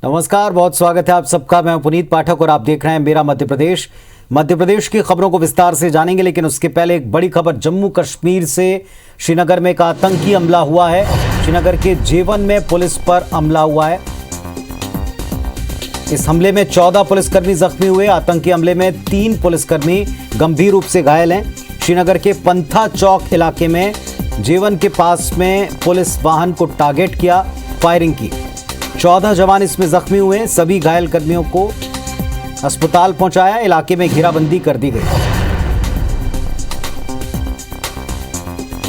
नमस्कार, बहुत स्वागत है आप सबका। मैं पुनीत पाठक और आप देख रहे हैं मेरा मध्य प्रदेश। मध्य प्रदेश की खबरों को विस्तार से जानेंगे, लेकिन उसके पहले एक बड़ी खबर जम्मू कश्मीर से। श्रीनगर में एक आतंकी हमला हुआ है। श्रीनगर के जेवन में पुलिस पर हमला हुआ है। इस हमले में 14 पुलिसकर्मी जख्मी हुए। आतंकी हमले में 3 पुलिसकर्मी गंभीर रूप से घायल हैं। श्रीनगर के पंथा चौक इलाके में जेवन के पास में पुलिस वाहन को टारगेट किया, फायरिंग की। 14 जवान इसमें जख्मी हुए। सभी घायल कर्मियों को अस्पताल पहुंचाया। इलाके में घेराबंदी कर दी गई।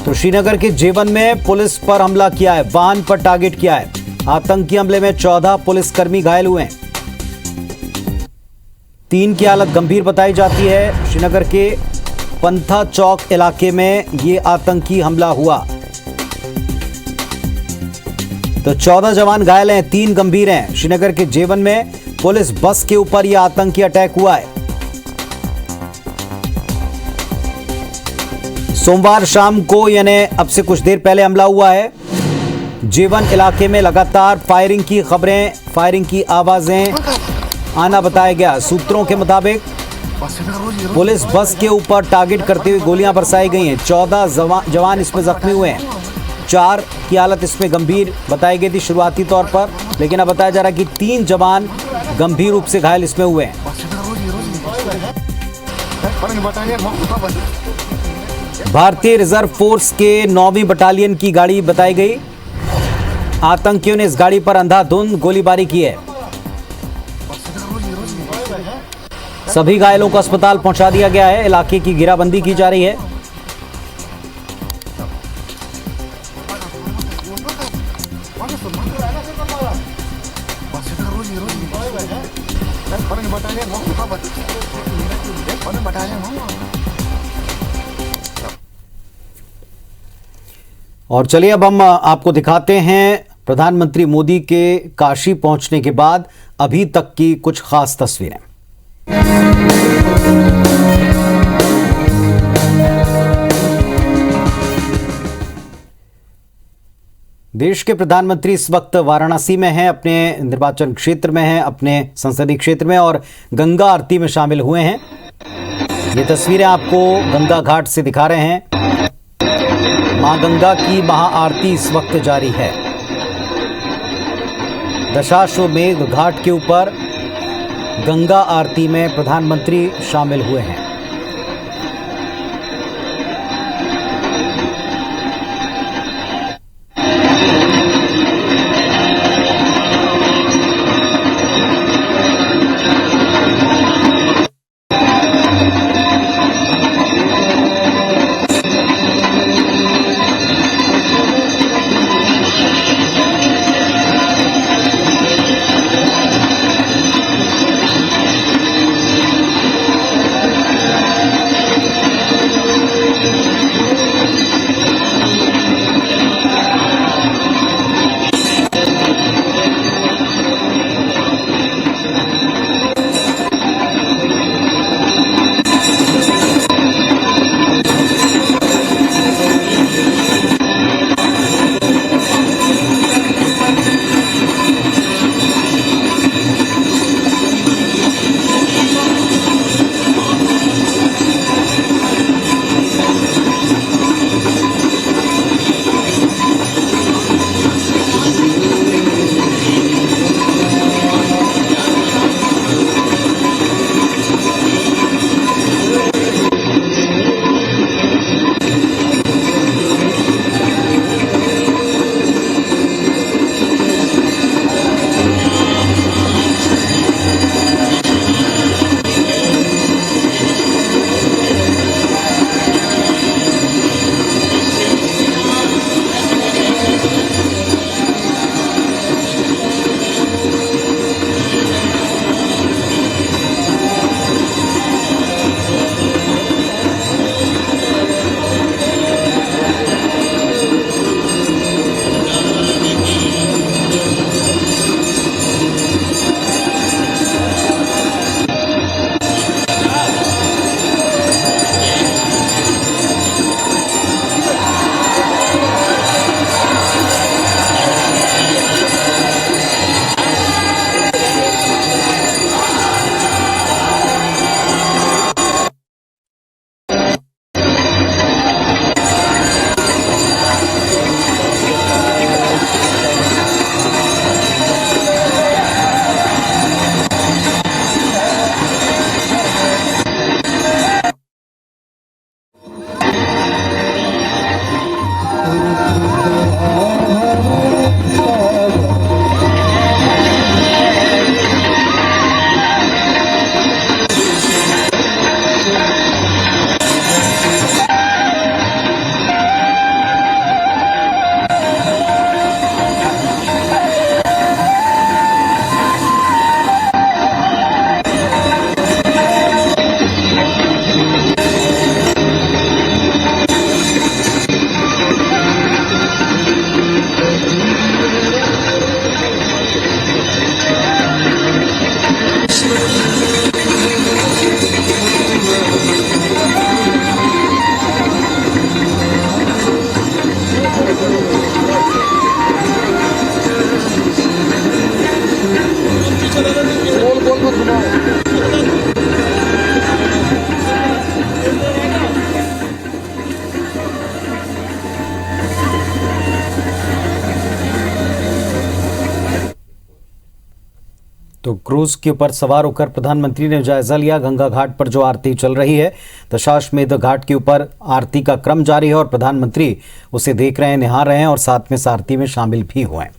तो श्रीनगर के जेवन में पुलिस पर हमला किया है, वाहन पर टारगेट किया है। आतंकी हमले में 14 पुलिसकर्मी घायल हुए हैं। 3 की हालत गंभीर बताई जाती है। श्रीनगर के पंथा चौक इलाके में यह आतंकी हमला हुआ। तो 14 जवान घायल हैं, 3 गंभीर हैं। श्रीनगर के जेवन में पुलिस बस के ऊपर यह आतंकी अटैक हुआ है। सोमवार शाम को यानी अब से कुछ देर पहले हमला हुआ है। जेवन इलाके में लगातार फायरिंग की खबरें, फायरिंग की आवाजें आना बताया गया। सूत्रों के मुताबिक पुलिस बस के ऊपर टारगेट करते हुए गोलियां बरसाई गई हैं। 14 जवान इसमें जख्मी हुए हैं। 4 की हालत इसमें गंभीर बताई गई थी शुरुआती तौर पर, लेकिन अब बताया जा रहा है कि 3 जवान गंभीर रूप से घायल इसमें हुए हैं। भारतीय रिजर्व फोर्स के 9वीं बटालियन की गाड़ी बताई गई। आतंकियों ने इस गाड़ी पर अंधाधुंध गोलीबारी की है। सभी घायलों को अस्पताल पहुंचा दिया गया है। इलाके की घेराबंदी की जा रही है। और चलिए अब हम आपको दिखाते हैं प्रधानमंत्री मोदी के काशी पहुंचने के बाद अभी तक की कुछ खास तस्वीरें। देश के प्रधानमंत्री इस वक्त वाराणसी में हैं, अपने निर्वाचन क्षेत्र में हैं, अपने संसदीय क्षेत्र में, और गंगा आरती में शामिल हुए हैं। ये तस्वीरें आपको गंगा घाट से दिखा रहे हैं। मां गंगा की महाआरती इस वक्त जारी है। दशाश्वमेध घाट के ऊपर गंगा आरती में प्रधानमंत्री शामिल हुए हैं। तो क्रूज के ऊपर सवार होकर प्रधानमंत्री ने जायजा लिया गंगा घाट पर जो आरती चल रही है। दशाश्वमेध घाट के ऊपर आरती का क्रम जारी है और प्रधानमंत्री उसे देख रहे हैं, निहार रहे हैं और साथ में इस आरती में शामिल भी हुए हैं।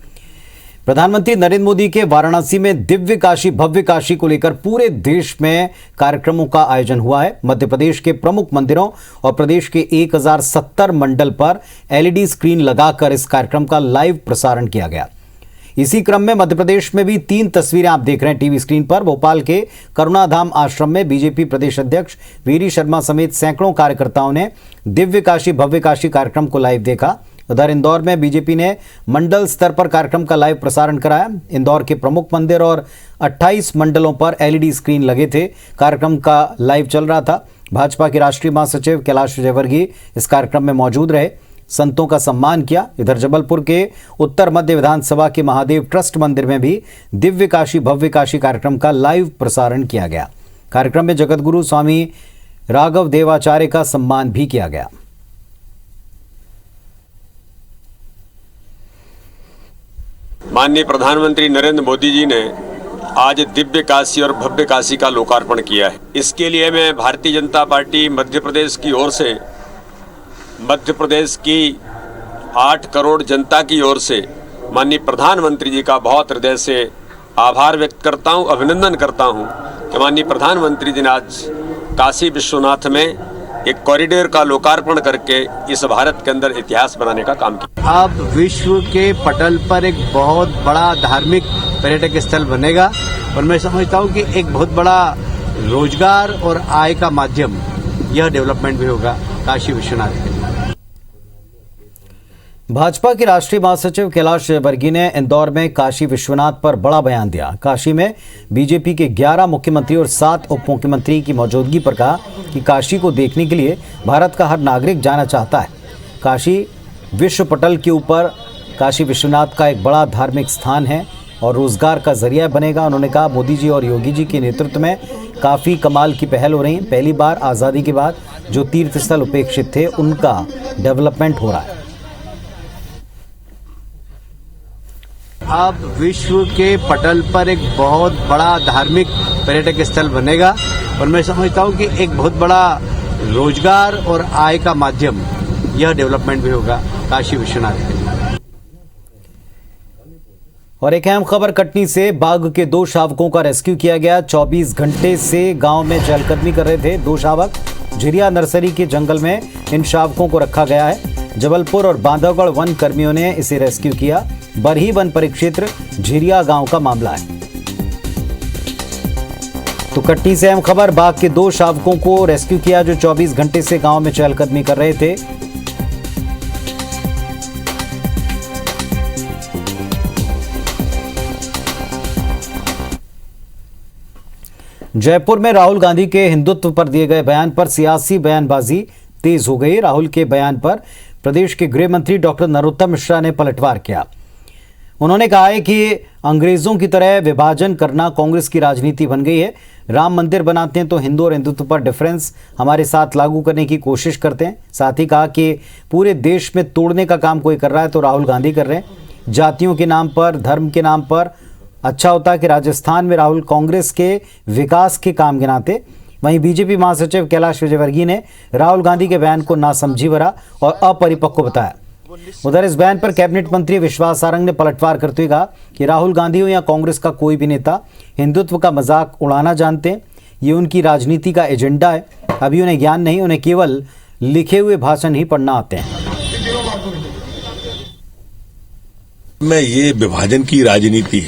प्रधानमंत्री नरेंद्र मोदी के वाराणसी में दिव्य काशी भव्य काशी को लेकर पूरे देश में कार्यक्रमों का आयोजन हुआ है। मध्य प्रदेश के प्रमुख मंदिरों और प्रदेश के 1070 मंडल पर एलईडी स्क्रीन लगाकर इस कार्यक्रम का लाइव प्रसारण किया गया। इसी क्रम में मध्य प्रदेश में भी 3 तस्वीरें आप देख रहे हैं टीवी स्क्रीन पर। भोपाल के करुणाधाम आश्रम में बीजेपी प्रदेश अध्यक्ष वीरी शर्मा समेत सैकड़ों कार्यकर्ताओं ने दिव्य काशी भव्य काशी कार्यक्रम को लाइव देखा। उधर इंदौर में बीजेपी ने मंडल स्तर पर कार्यक्रम का लाइव प्रसारण कराया। इंदौर के प्रमुख मंदिर और 28 मंडलों पर एलईडी स्क्रीन लगे थे। कार्यक्रम का लाइव चल रहा था। भाजपा के राष्ट्रीय महासचिव कैलाश विजयवर्गीय इस कार्यक्रम में मौजूद रहे, संतों का सम्मान किया। इधर जबलपुर के उत्तर मध्य विधानसभा के महादेव ट्रस्ट मंदिर में भी दिव्य काशी भव्य काशी कार्यक्रम का लाइव प्रसारण किया गया। कार्यक्रम में जगतगुरु स्वामी राघव देवाचार्य का सम्मान भी किया गया। माननीय प्रधानमंत्री नरेंद्र मोदी जी ने आज दिव्य काशी और भव्य काशी का लोकार्पण किया है। इसके लिए मैं भारतीय जनता पार्टी मध्य प्रदेश की ओर से, मध्य प्रदेश की 8 करोड़ जनता की ओर से माननीय प्रधानमंत्री जी का बहुत हृदय से आभार व्यक्त करता हूं, अभिनंदन करता हूं कि माननीय प्रधानमंत्री जी ने आज काशी विश्वनाथ में एक कॉरिडोर का लोकार्पण करके इस भारत के अंदर इतिहास बनाने का काम किया। अब विश्व के पटल पर एक बहुत बड़ा धार्मिक पर्यटक स्थल बनेगा और मैं समझता हूं कि एक बहुत बड़ा रोजगार और आय का माध्यम यह डेवलपमेंट भी होगा काशी विश्वनाथ के लिए। भाजपा के राष्ट्रीय महासचिव कैलाश विजयवर्गीय ने इंदौर में काशी विश्वनाथ पर बड़ा बयान दिया। काशी में बीजेपी के 11 मुख्यमंत्री और 7 उप मुख्यमंत्री की मौजूदगी पर कहा कि काशी को देखने के लिए भारत का हर नागरिक जाना चाहता है। काशी विश्व पटल के ऊपर काशी विश्वनाथ का एक बड़ा धार्मिक स्थान है और रोजगार का जरिया बनेगा। उन्होंने कहा मोदी जी और योगी जी के नेतृत्व में काफ़ी कमाल की पहल हो रही है। पहली बार आज़ादी के बाद जो तीर्थ स्थल उपेक्षित थे उनका डेवलपमेंट हो रहा है। अब विश्व के पटल पर एक बहुत बड़ा धार्मिक पर्यटक स्थल बनेगा और मैं समझता हूं कि एक बहुत बड़ा रोजगार और आय का माध्यम यह डेवलपमेंट भी होगा काशी विश्वनाथ के लिए। और एक अहम खबर कटनी से बाघ के 2 शावकों का रेस्क्यू किया गया। 24 घंटे से गांव में चहलकदमी कर रहे थे 2 शावक। झिरिया नर्सरी के जंगल में इन शावकों को रखा गया है। जबलपुर और बांधवगढ़ वन कर्मियों ने इसे रेस्क्यू किया। बरही वन परिक्षेत्र झिरिया गांव का मामला है। तो कटनी से अहम खबर, बाघ के 2 शावकों को रेस्क्यू किया जो 24 घंटे से गांव में चहलकदमी कर रहे थे। जयपुर में राहुल गांधी के हिंदुत्व पर दिए गए बयान पर सियासी बयानबाजी तेज हो गई। राहुल के बयान पर प्रदेश के गृह मंत्री डॉक्टर नरोत्तम मिश्रा ने पलटवार किया। उन्होंने कहा है कि अंग्रेजों की तरह विभाजन करना कांग्रेस की राजनीति बन गई है। राम मंदिर बनाते हैं तो हिंदू और हिंदुत्व पर डिफरेंस हमारे साथ लागू करने की कोशिश करते हैं। साथ ही कहा कि पूरे देश में तोड़ने का काम कोई कर रहा है तो राहुल गांधी कर रहे हैं। जातियों के नाम पर, धर्म के नाम पर अच्छा होता कि राजस्थान में राहुल कांग्रेस के विकास के काम गिनाते। वहीं बीजेपी महासचिव कैलाश विजयवर्गीय ने राहुल गांधी के बयान को नासमझी भरा और अपरिपक्व बताया। उधर इस बयान पर कैबिनेट मंत्री विश्वास सारंग ने पलटवार करते हुए कहा कि राहुल गांधी हो या कांग्रेस का कोई भी नेता हिंदुत्व का मजाक उड़ाना जानते हैं। ये उनकी राजनीति का एजेंडा है। अभी उन्हें ज्ञान नहीं, उन्हें केवल लिखे हुए भाषण ही पढ़ना आते हैं। मैं ये विभाजन की राजनीति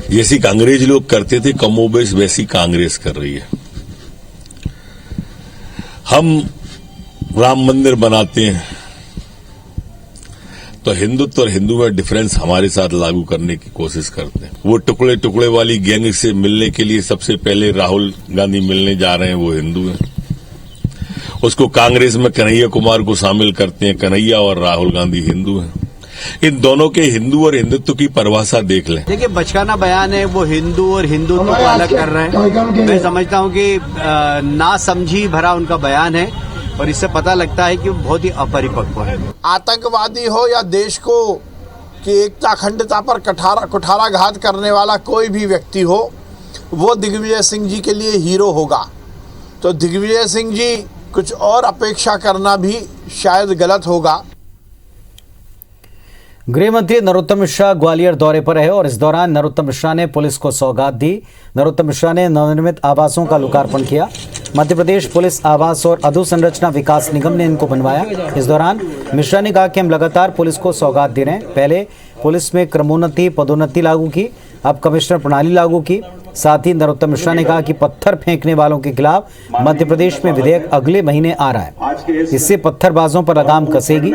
जैसी अंग्रेज लोग करते थे कमोबेश वैसी कांग्रेस कर रही है। हम राम मंदिर बनाते हैं तो हिंदुत्व और हिंदू में डिफरेंस हमारे साथ लागू करने की कोशिश करते हैं। वो टुकड़े टुकड़े वाली गैंग से मिलने के लिए सबसे पहले राहुल गांधी मिलने जा रहे हैं, वो हिंदू हैं। उसको कांग्रेस में कन्हैया कुमार को शामिल करते हैं। कन्हैया और राहुल गांधी हिंदू हैं। इन दोनों के हिंदू और हिंदुत्व की परिभाषा देख लें। देखिए, बचकाना बयान है, वो हिंदू और हिंदुत्व को अलग कर रहे हैं। मैं समझता हूं कि नासमझी भरा उनका बयान है और इससे पता लगता है कि वो बहुत ही अपरिपक्व है। आतंकवादी हो या देश को कि एकता अखंडता पर कुठाराघात करने वाला कोई भी व्यक्ति हो वो दिग्विजय सिंह जी के लिए हीरो होगा। तो दिग्विजय सिंह जी कुछ और अपेक्षा करना भी शायद गलत होगा। गृह मंत्री नरोत्तम मिश्रा ग्वालियर दौरे पर रहे और इस दौरान नरोत्तम मिश्रा ने पुलिस को सौगात दी। नरोत्तम मिश्रा ने नवनिर्मित आवासों का लोकार्पण किया। मध्य प्रदेश पुलिस आवास और अधोसंरचना विकास निगम ने इनको बनवाया। इस दौरान मिश्रा ने कहा कि हम लगातार पुलिस को सौगात दे रहे हैं। पहले पुलिस में क्रमोन्नति पदोन्नति लागू की, अब कमिश्नर प्रणाली लागू की। साथ ही नरोत्तम मिश्रा ने कहा कि पत्थर फेंकने वालों के खिलाफ मध्य प्रदेश में विधेयक अगले महीने आ रहा है, इससे पत्थरबाजों पर लगाम कसेगी।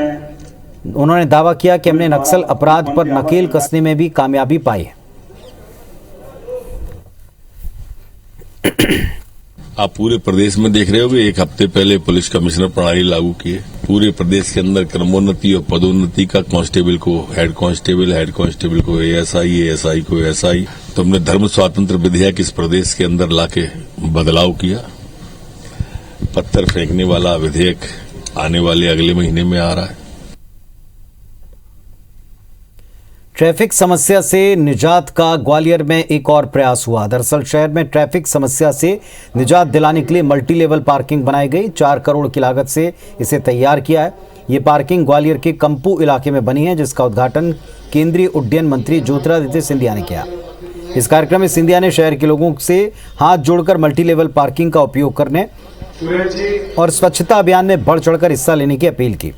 उन्होंने दावा किया कि हमने नक्सल अपराध पर नकेल कसने में भी कामयाबी पाई है। आप पूरे प्रदेश में देख रहे होंगे, एक हफ्ते पहले पुलिस कमिश्नर प्रणाली लागू की है। पूरे प्रदेश के अंदर क्रमोन्नति और पदोन्नति का कांस्टेबल को हेड कांस्टेबल को एएसआई को एसआई। तो हमने धर्म स्वातंत्र विधेयक इस प्रदेश के अंदर लाके बदलाव किया। पत्थर फेंकने वाला विधेयक आने वाले अगले महीने में आ रहा है। ट्रैफिक समस्या से निजात का ग्वालियर में एक और प्रयास हुआ। दरअसल शहर में ट्रैफिक समस्या से निजात दिलाने के लिए मल्टी लेवल पार्किंग बनाई गई। 4 करोड़ की लागत से इसे तैयार किया है। ये पार्किंग ग्वालियर के कंपू इलाके में बनी है, जिसका उद्घाटन केंद्रीय उड्डयन मंत्री ज्योतिरादित्य सिंधिया ने किया। इस कार्यक्रम में सिंधिया ने शहर के लोगों से हाथ जोड़कर मल्टी लेवल पार्किंग का उपयोग करने और स्वच्छता अभियान में बढ़ चढ़कर हिस्सा लेने की अपील की।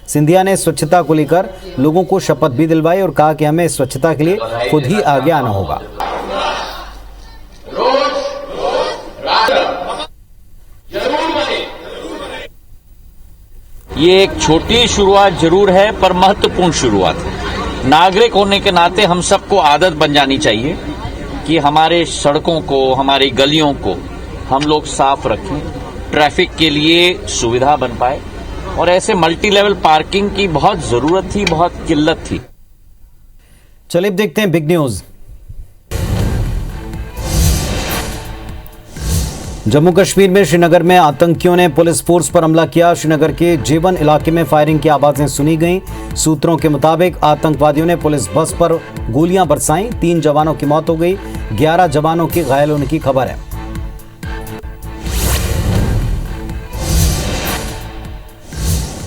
सिंधिया ने स्वच्छता को लेकर लोगों को शपथ भी दिलवाई और कहा कि हमें स्वच्छता के लिए खुद ही आगे आना होगा। ये एक छोटी शुरुआत जरूर है, पर महत्वपूर्ण शुरुआत है। नागरिक होने के नाते हम सबको आदत बन जानी चाहिए कि हमारे सड़कों को, हमारी गलियों को हम लोग साफ रखें, ट्रैफिक के लिए सुविधा बन पाए। और ऐसे मल्टी लेवल पार्किंग की बहुत जरूरत थी, बहुत किल्लत थी। चलिए देखते हैं बिग न्यूज। जम्मू कश्मीर में श्रीनगर में आतंकियों ने पुलिस फोर्स पर हमला किया। श्रीनगर के जेवन इलाके में फायरिंग की आवाजें सुनी गईं। सूत्रों के मुताबिक आतंकवादियों ने पुलिस बस पर गोलियां बरसाईं। 3 जवानों की मौत हो गई, 11 जवानों के घायल होने की खबर है।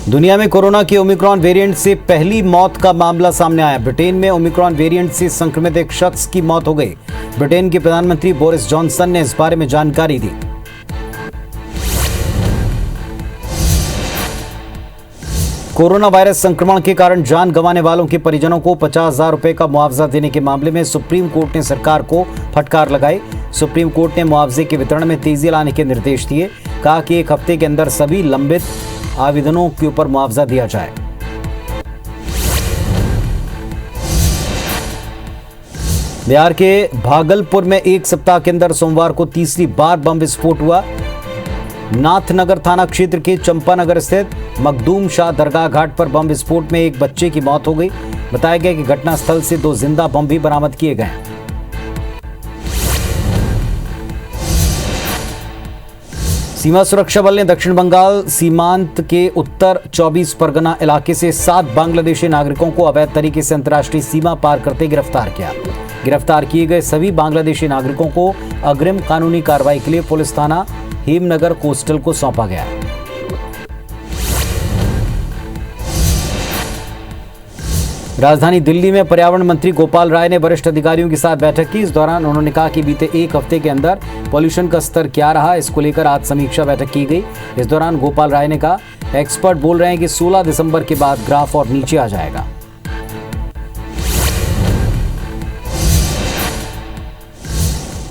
दुनिया में कोरोना के ओमिक्रॉन वेरिएंट से पहली मौत का मामला सामने आया। ब्रिटेन में ओमिक्रॉन वेरिएंट से संक्रमित एक शख्स की मौत हो गई। ब्रिटेन के प्रधानमंत्री बोरिस जॉनसन ने इस बारे में जानकारी दी। कोरोना वायरस संक्रमण के कारण जान गंवाने वालों के परिजनों को 50,000 रुपए का मुआवजा देने के मामले में सुप्रीम कोर्ट ने सरकार को फटकार लगाई। सुप्रीम कोर्ट ने मुआवजे के वितरण में तेजी लाने के निर्देश दिए। कहा कि 1 हफ्ते के अंदर सभी लंबित आवेदनों के ऊपर मुआवजा दिया जाए। बिहार के भागलपुर में 1 सप्ताह के अंदर सोमवार को तीसरी बार बम विस्फोट हुआ। नाथनगर थाना क्षेत्र के चंपानगर स्थित मखदूम शाह दरगाह घाट पर बम विस्फोट में एक बच्चे की मौत हो गई। बताया गया कि घटनास्थल से 2 जिंदा बम भी बरामद किए गए। सीमा सुरक्षा बल ने दक्षिण बंगाल सीमांत के उत्तर 24 परगना इलाके से 7 बांग्लादेशी नागरिकों को अवैध तरीके से अंतर्राष्ट्रीय सीमा पार करते गिरफ्तार किया। गिरफ्तार किए गए सभी बांग्लादेशी नागरिकों को अग्रिम कानूनी कार्रवाई के लिए पुलिस थाना हेमनगर कोस्टल को सौंपा गया। राजधानी दिल्ली में पर्यावरण मंत्री गोपाल राय ने वरिष्ठ अधिकारियों के साथ बैठक की। इस दौरान उन्होंने कहा कि बीते 1 हफ्ते के अंदर पॉल्यूशन का स्तर क्या रहा, इसको लेकर आज समीक्षा बैठक की गई। इस दौरान गोपाल राय ने कहा, एक्सपर्ट बोल रहे हैं कि 16 दिसंबर के बाद ग्राफ और नीचे आ जाएगा।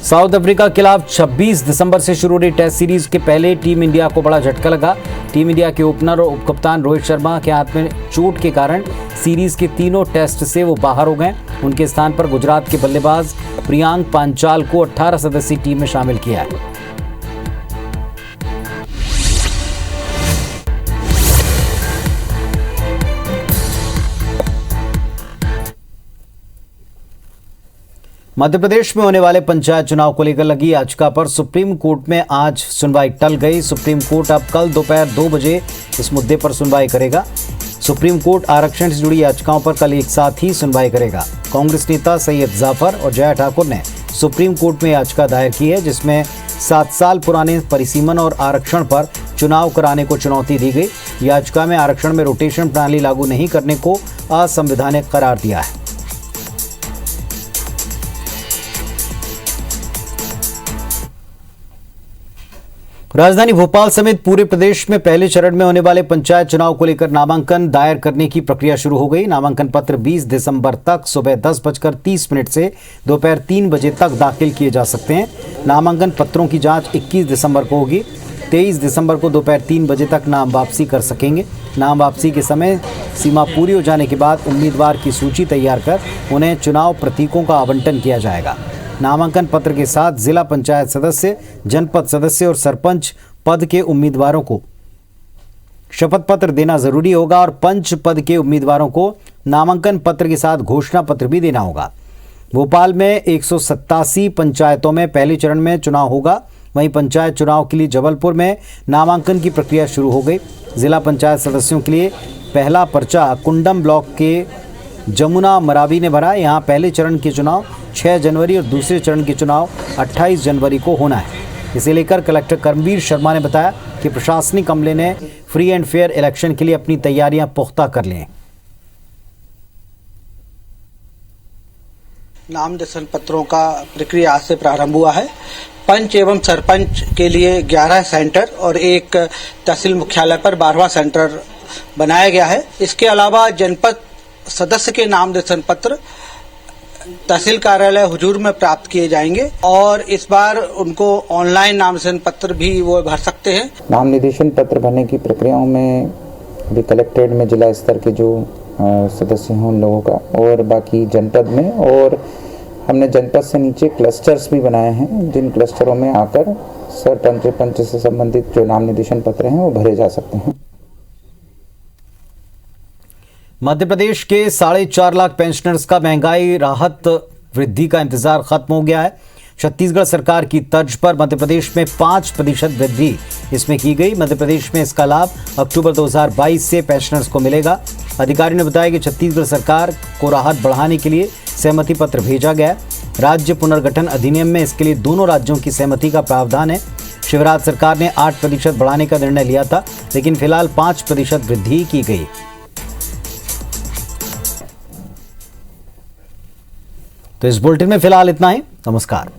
साउथ अफ्रीका के खिलाफ 26 दिसंबर से शुरू हो रही टेस्ट सीरीज के पहले टीम इंडिया को बड़ा झटका लगा। टीम इंडिया के ओपनर और उपकप्तान रोहित शर्मा के हाथ में चोट के कारण सीरीज के तीनों टेस्ट से वो बाहर हो गए। उनके स्थान पर गुजरात के बल्लेबाज प्रियांक पांचाल को 18 सदस्यीय टीम में शामिल किया है। मध्य प्रदेश में होने वाले पंचायत चुनाव को लेकर लगी याचिका पर सुप्रीम कोर्ट में आज सुनवाई टल गई। सुप्रीम कोर्ट अब कल दोपहर 2 बजे इस मुद्दे पर सुनवाई करेगा। सुप्रीम कोर्ट आरक्षण से जुड़ी याचिकाओं पर कल एक साथ ही सुनवाई करेगा। कांग्रेस नेता सैयद जाफर और जया ठाकुर ने सुप्रीम कोर्ट में याचिका दायर की है, जिसमें 7 साल पुराने परिसीमन और आरक्षण पर चुनाव कराने को चुनौती दी गई। याचिका में आरक्षण में रोटेशन प्रणाली लागू नहीं करने को असंवैधानिक करार दिया है। राजधानी भोपाल समेत पूरे प्रदेश में पहले चरण में होने वाले पंचायत चुनाव को लेकर नामांकन दायर करने की प्रक्रिया शुरू हो गई। नामांकन पत्र 20 दिसंबर तक सुबह 10:30 से दोपहर 3 बजे तक दाखिल किए जा सकते हैं। नामांकन पत्रों की जांच 21 दिसंबर को होगी। 23 दिसंबर को दोपहर 3 बजे तक नाम वापसी कर सकेंगे। नाम वापसी के समय सीमा पूरी हो जाने के बाद उम्मीदवार की सूची तैयार कर उन्हें चुनाव प्रतीकों का आवंटन किया जाएगा। नामांकन पत्र के साथ जिला पंचायत सदस्य, जनपद सदस्य और सरपंच पद के उम्मीदवारों को शपथ पत्र देना जरूरी होगा और पंच पद के उम्मीदवारों को नामांकन पत्र के साथ घोषणा पत्र भी देना होगा। भोपाल में 187 पंचायतों में पहले चरण में चुनाव होगा। वहीं पंचायत चुनाव के लिए जबलपुर में नामांकन की प्रक्रिया शुरू हो गई। जिला पंचायत सदस्यों के लिए पहला पर्चा कुंडम ब्लॉक के जमुना मरावी ने भरा। यहां पहले चरण के चुनाव 6 जनवरी और दूसरे चरण के चुनाव 28 जनवरी को होना है। इसे लेकर कलेक्टर कर्मवीर शर्मा ने बताया कि प्रशासनिक अमले ने फ्री एंड फेयर इलेक्शन के लिए अपनी तैयारियां पुख्ता कर ली हैं। नामनिर्देशन पत्रों का प्रक्रिया आज से प्रारंभ हुआ है। पंच एवं सरपंच के लिए 11 सेंटर और एक तहसील मुख्यालय पर 12वां सेंटर बनाया गया है। इसके अलावा जनपद सदस्य के नामनिर्देशन पत्र तहसील कार्यालय हुजूर में प्राप्त किए जाएंगे और इस बार उनको ऑनलाइन नामनिर्देशन पत्र भी वो भर सकते हैं। नाम निर्देशन पत्र भरने की प्रक्रियाओं में भी कलेक्ट्रेट में जिला स्तर के जो सदस्य हैं उन लोगों का और बाकी जनपद में, और हमने जनपद से नीचे क्लस्टर्स भी बनाए हैं जिन क्लस्टरों में आकर सरपंच पंच से संबंधित जो नाम निर्देशन पत्र हैं वो भरे जा सकते हैं। मध्य प्रदेश के 4.5 लाख पेंशनर्स का महंगाई राहत वृद्धि का इंतजार खत्म हो गया है। छत्तीसगढ़ सरकार की तर्ज पर मध्य प्रदेश में 5% वृद्धि इसमें की गई। मध्य प्रदेश में इसका लाभ अक्टूबर 2022 से पेंशनर्स को मिलेगा। अधिकारियों ने बताया कि छत्तीसगढ़ सरकार को राहत बढ़ाने के लिए सहमति पत्र भेजा गया। राज्य पुनर्गठन अधिनियम में इसके लिए दोनों राज्यों की सहमति का प्रावधान है। शिवराज सरकार ने 8% बढ़ाने का निर्णय लिया था, लेकिन फिलहाल 5% वृद्धि की गई। तो इस बुलेटिन में फिलहाल इतना ही। नमस्कार।